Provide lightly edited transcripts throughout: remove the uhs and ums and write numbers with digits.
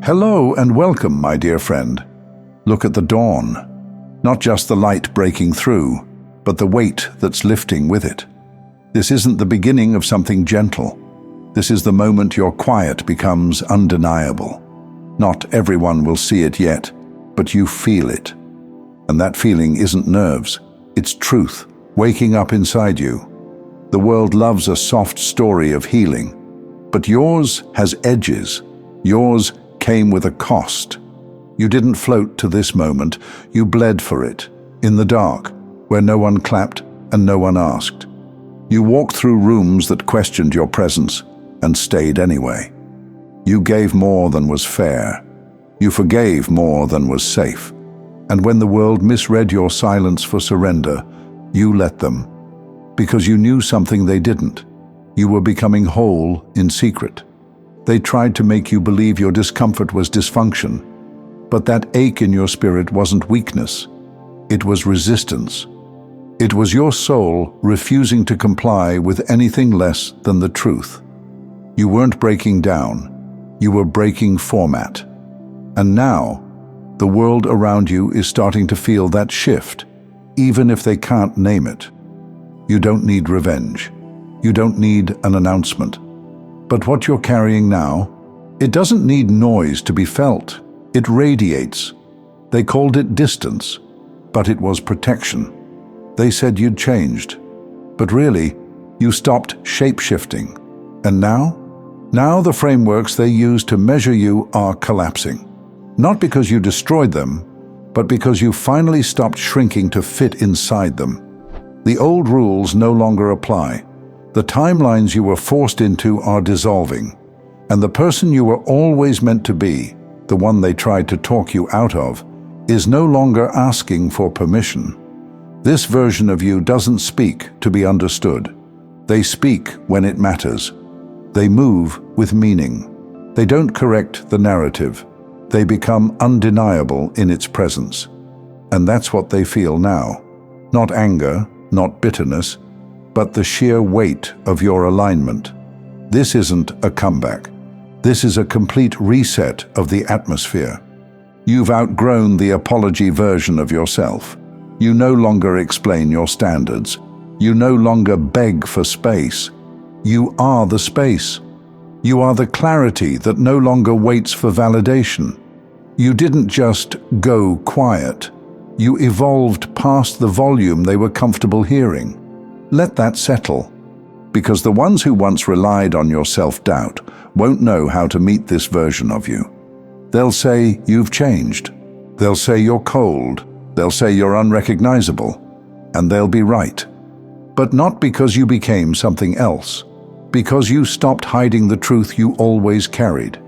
Hello and welcome, my dear friend. Look at the dawn. Not just the light breaking through, but the weight that's lifting with it. This isn't the beginning of something gentle. This is the moment your quiet becomes undeniable. Not everyone will see it yet, but you feel it. And that feeling isn't nerves, it's truth, waking up inside you. The world loves a soft story of healing, but yours has edges. Yours came with a cost. You didn't float to this moment, you bled for it, in the dark, where no one clapped and no one asked. You walked through rooms that questioned your presence and stayed anyway. You gave more than was fair. You forgave more than was safe. And when the world misread your silence for surrender, you let them. Because you knew something they didn't. You were becoming whole in secret. They tried to make you believe your discomfort was dysfunction. But that ache in your spirit wasn't weakness. It was resistance. It was your soul refusing to comply with anything less than the truth. You weren't breaking down. You were breaking format. And now, the world around you is starting to feel that shift, even if they can't name it. You don't need revenge. You don't need an announcement. But what you're carrying now, it doesn't need noise to be felt. It radiates. They called it distance, but it was protection. They said you'd changed, but really, you stopped shape-shifting. And now? Now the frameworks they use to measure you are collapsing. Not because you destroyed them, but because you finally stopped shrinking to fit inside them. The old rules no longer apply. The timelines you were forced into are dissolving, and the person you were always meant to be, the one they tried to talk you out of, is no longer asking for permission. This version of you doesn't speak to be understood. They speak when it matters. They move with meaning. They don't correct the narrative. They become undeniable in its presence. And that's what they feel now. Not anger, not bitterness, but the sheer weight of your alignment. This isn't a comeback. This is a complete reset of the atmosphere. You've outgrown the apology version of yourself. You no longer explain your standards. You no longer beg for space. You are the space. You are the clarity that no longer waits for validation. You didn't just go quiet. You evolved past the volume they were comfortable hearing. Let that settle, because the ones who once relied on your self-doubt won't know how to meet this version of you. They'll say you've changed. They'll say you're cold. They'll say you're unrecognizable. And they'll be right. But not because you became something else, because you stopped hiding the truth you always carried.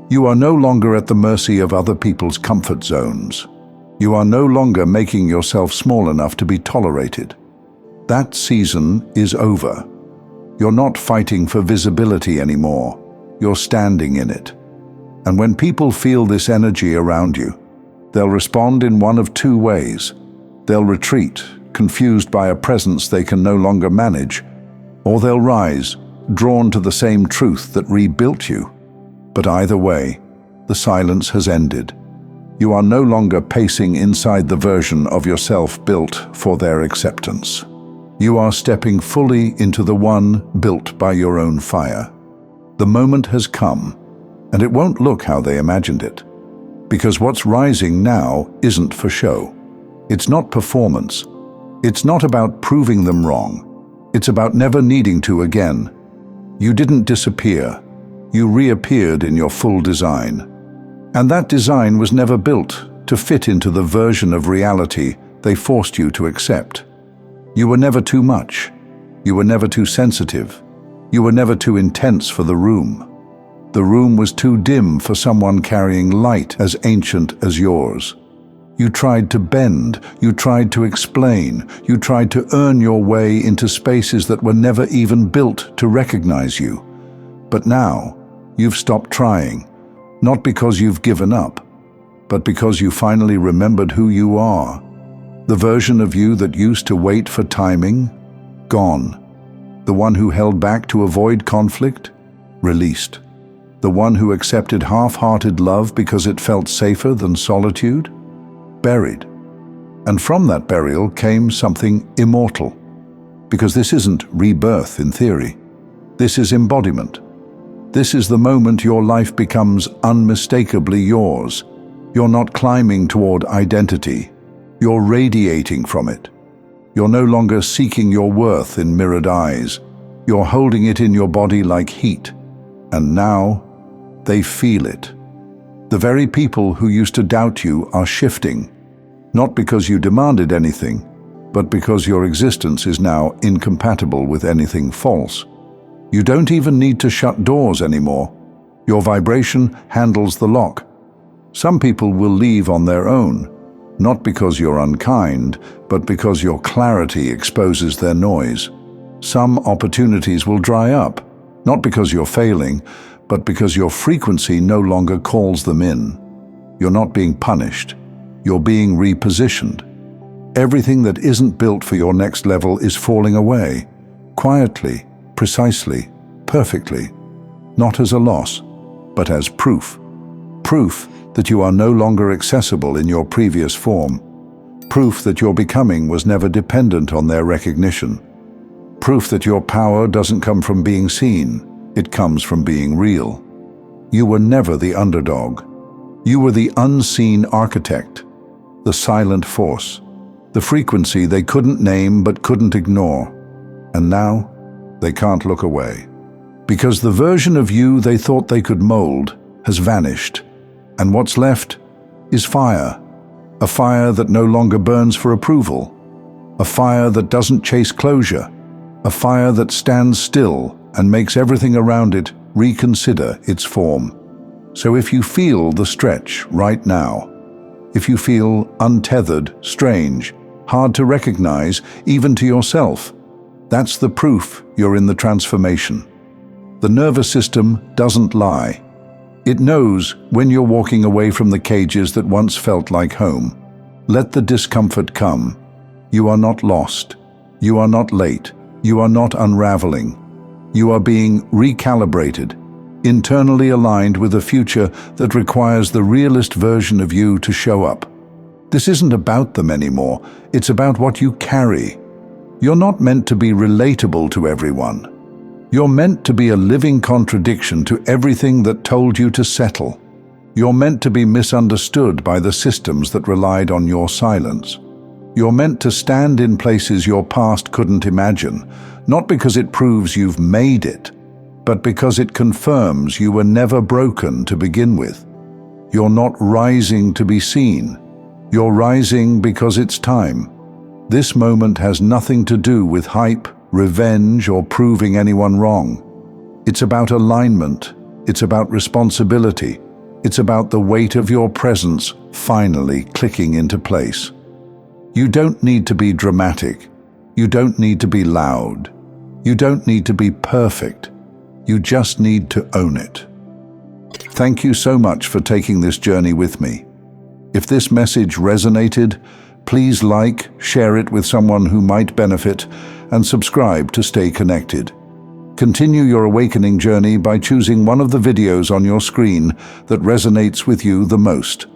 You are no longer at the mercy of other people's comfort zones. You are no longer making yourself small enough to be tolerated. That season is over. You're not fighting for visibility anymore. You're standing in it. And when people feel this energy around you, they'll respond in one of two ways. They'll retreat, confused by a presence they can no longer manage, or they'll rise, drawn to the same truth that rebuilt you. But either way, the silence has ended. You are no longer pacing inside the version of yourself built for their acceptance. You are stepping fully into the one built by your own fire. The moment has come, and it won't look how they imagined it. Because what's rising now isn't for show. It's not performance. It's not about proving them wrong. It's about never needing to again. You didn't disappear. You reappeared in your full design. And that design was never built to fit into the version of reality they forced you to accept. You were never too much. You were never too sensitive. You were never too intense for the room. The room was too dim for someone carrying light as ancient as yours. You tried to bend, you tried to explain, you tried to earn your way into spaces that were never even built to recognize you. But now, you've stopped trying, not because you've given up, but because you finally remembered who you are. The version of you that used to wait for timing, gone. The one who held back to avoid conflict, released. The one who accepted half-hearted love because it felt safer than solitude? Buried. And from that burial came something immortal. Because this isn't rebirth in theory. This is embodiment. This is the moment your life becomes unmistakably yours. You're not climbing toward identity. You're radiating from it. You're no longer seeking your worth in mirrored eyes. You're holding it in your body like heat. And now, they feel it. The very people who used to doubt you are shifting. Not because you demanded anything, but because your existence is now incompatible with anything false. You don't even need to shut doors anymore. Your vibration handles the lock. Some people will leave on their own, not because you're unkind, but because your clarity exposes their noise. Some opportunities will dry up, not because you're failing, but because your frequency no longer calls them in. You're not being punished. You're being repositioned. Everything that isn't built for your next level is falling away, quietly, precisely, perfectly, not as a loss, but as proof. Proof that you are no longer accessible in your previous form. Proof that your becoming was never dependent on their recognition. Proof that your power doesn't come from being seen, it comes from being real. You were never the underdog. You were the unseen architect, the silent force, the frequency they couldn't name but couldn't ignore. And now, they can't look away. Because the version of you they thought they could mold has vanished. And what's left is fire. A fire that no longer burns for approval. A fire that doesn't chase closure. A fire that stands still and makes everything around it reconsider its form. So if you feel the stretch right now, if you feel untethered, strange, hard to recognize even to yourself, that's the proof you're in the transformation. The nervous system doesn't lie. It knows when you're walking away from the cages that once felt like home. Let the discomfort come. You are not lost. You are not late. You are not unraveling. You are being recalibrated, internally aligned with a future that requires the realist version of you to show up. This isn't about them anymore. It's about what you carry. You're not meant to be relatable to everyone. You're meant to be a living contradiction to everything that told you to settle. You're meant to be misunderstood by the systems that relied on your silence. You're meant to stand in places your past couldn't imagine, not because it proves you've made it, but because it confirms you were never broken to begin with. You're not rising to be seen. You're rising because it's time. This moment has nothing to do with hype, revenge, or proving anyone wrong. It's about alignment. It's about responsibility. It's about the weight of your presence finally clicking into place. You don't need to be dramatic. You don't need to be loud. You don't need to be perfect. You just need to own it. Thank you so much for taking this journey with me. If this message resonated, please like, share it with someone who might benefit, and subscribe to stay connected. Continue your awakening journey by choosing one of the videos on your screen that resonates with you the most.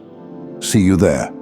See you there.